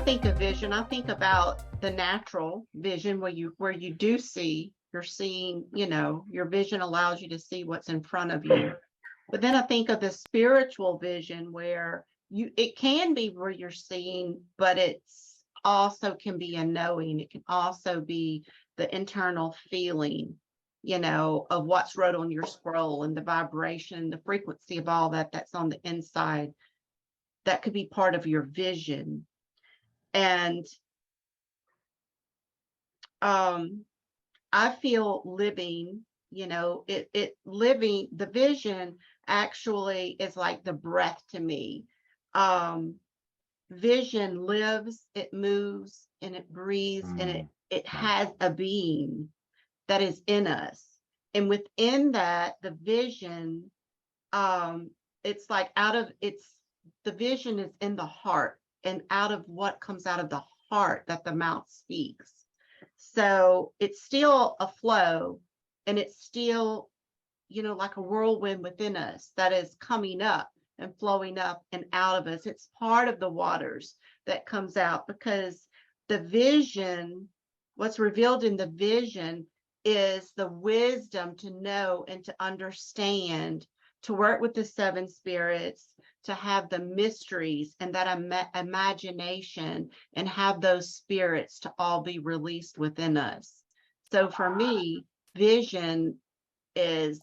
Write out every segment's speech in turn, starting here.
think of vision, I think about the natural vision where you do see, you're seeing, your vision allows you to see what's in front of you. But then I think of the spiritual vision where it can be where you're seeing, but it's also can be a knowing. It can also be the internal feeling, of what's wrote on your scroll and the vibration, the frequency of all that's on the inside. That could be part of your vision. And I feel living, living, the vision actually is like the breath to me. Vision lives, it moves, and it breathes, and it has a being that is in us. And within that, the vision, it's like the vision is in the heart, and out of what comes out of the heart that the mouth speaks. So it's still a flow, and it's still, like a whirlwind within us that is coming up and flowing up and out of us. It's part of the waters that comes out, because the vision, what's revealed in the vision is the wisdom to know and to understand, to work with the seven spirits, to have the mysteries and that imagination, and have those spirits to all be released within us. So for me, vision is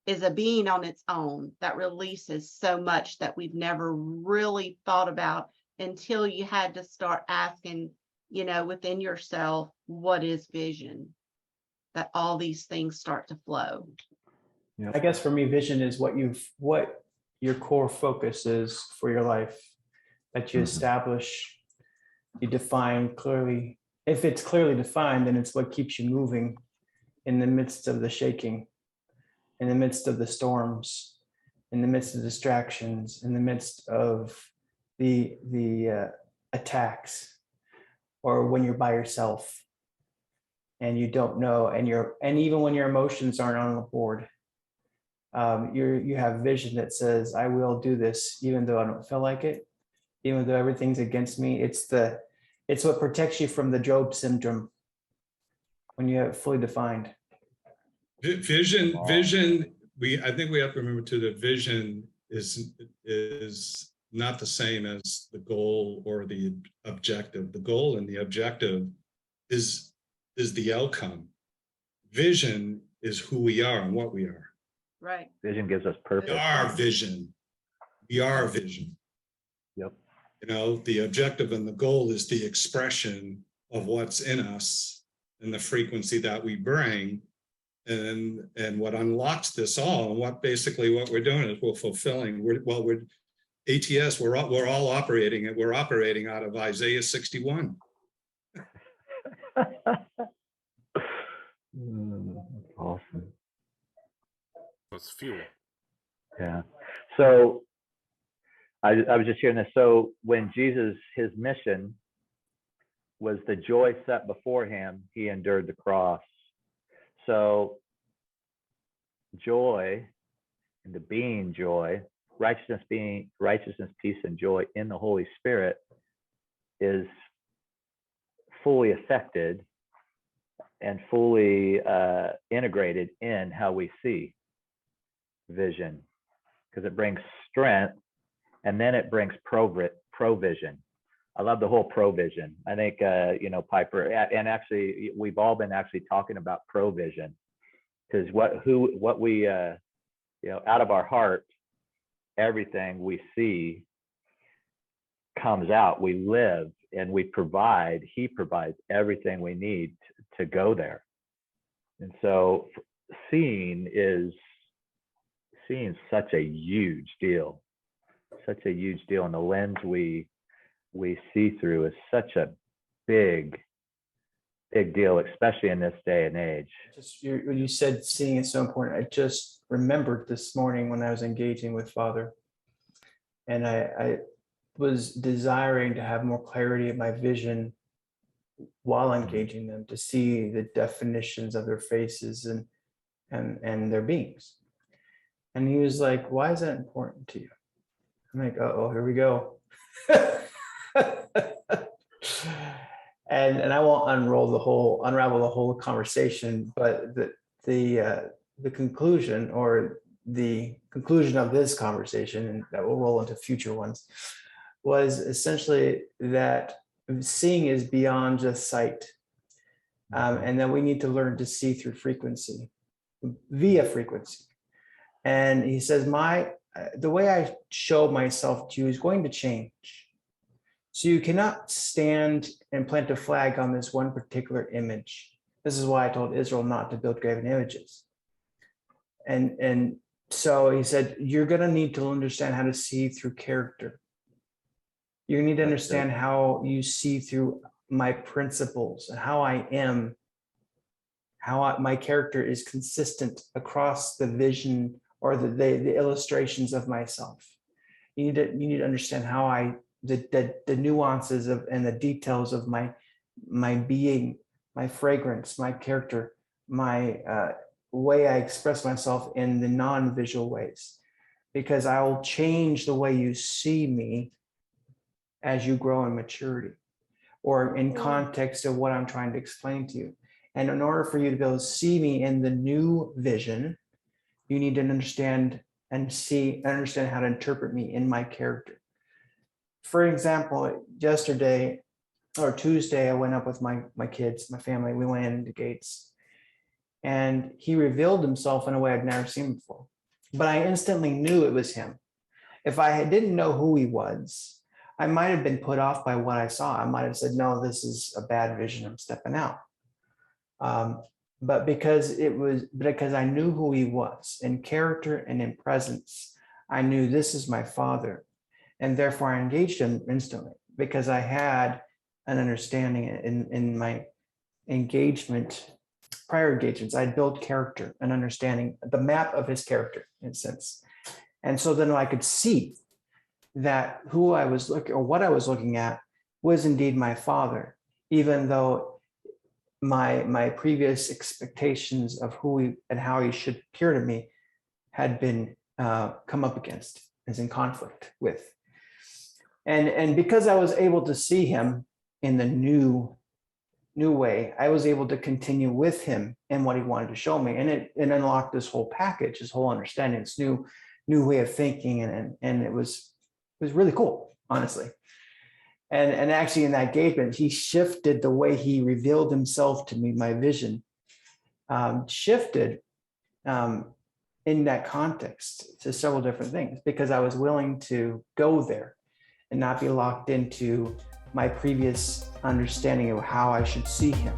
a being on its own that releases so much that we've never really thought about until you had to start asking, within yourself, what is vision? That all these things start to flow. I guess for me, vision is what your core focus is for your life, that you establish, you define clearly. If it's clearly defined, then it's what keeps you moving in the midst of the shaking, in the midst of the storms, in the midst of distractions, in the midst of the attacks, or when you're by yourself and you don't know, and even when your emotions aren't on the board. You have vision that says, I will do this even though I don't feel like it, even though everything's against me. It's what protects you from the Job syndrome when you have it fully defined. Vision. I think we have to remember too that vision is not the same as the goal or the objective. The goal and the objective is the outcome. Vision is who we are and what we are. Right. Vision gives us purpose. We are vision. We are vision. Yep. The objective and the goal is the expression of what's in us and the frequency that we bring. And what unlocks this all, and what we're doing is we're fulfilling. We're ATS. We're all operating, and we're operating out of Isaiah 61. Awesome. It's fuel. Yeah. So I was just hearing this. So when Jesus, his mission was the joy set before him, he endured the cross. So joy, and the being joy, righteousness, peace, and joy in the Holy Spirit is fully affected and fully integrated in how we see vision, because it brings strength, and then it brings provision. I love the whole provision. I think Piper, and actually we've all been actually talking about provision, because what we out of our heart, everything we see comes out. We live and we provide. He provides everything we need to go there. And so seeing such a huge deal, and the lens we see through is such a big deal, especially in this day and age. When you said seeing is so important, I just remembered this morning when I was engaging with Father, and I was desiring to have more clarity of my vision while engaging them, to see the definitions of their faces and their beings. And he was like, why is that important to you? I'm like, oh, here we go. And I won't unravel the whole conversation, but the conclusion of this conversation, and that will roll into future ones, was essentially that seeing is beyond just sight. And then we need to learn to see through frequency, via frequency. And he says, the way I show myself to you is going to change. So you cannot stand and plant a flag on this one particular image. This is why I told Israel not to build graven images. And so he said, you're going to need to understand how to see through character. You need to understand how you see through my principles and how I am, my character is consistent across the vision or the illustrations of myself. You need to understand how the nuances of and the details of my being, my fragrance, my character, my way I express myself in the non-visual ways, because I will change the way you see me as you grow in maturity or in context of what I'm trying to explain to you. And in order for you to be able to see me in the new vision, you need to understand how to interpret me in my character. For example, yesterday or Tuesday, I went up with my kids, my family. We went into Gates, and he revealed himself in a way I'd never seen before. But I instantly knew it was him. If I didn't know who he was, I might have been put off by what I saw. I might have said, no, this is a bad vision, I'm stepping out. But because I knew who he was in character and in presence, I knew this is my father. And therefore I engaged him instantly because I had an understanding in my prior engagements. I'd built character and understanding, the map of his character in a sense. And so then I could see that what I was looking at was indeed my father, even though my previous expectations of who he and how he should appear to me had been come up against, is in conflict with. And because I was able to see him in the new way, I was able to continue with him in what he wanted to show me. And it unlocked this whole package, this whole understanding, this new way of thinking. And it was really cool, honestly. And actually in that engagement, he shifted the way he revealed himself to me, my vision shifted in that context to several different things, because I was willing to go there and not be locked into my previous understanding of how I should see him.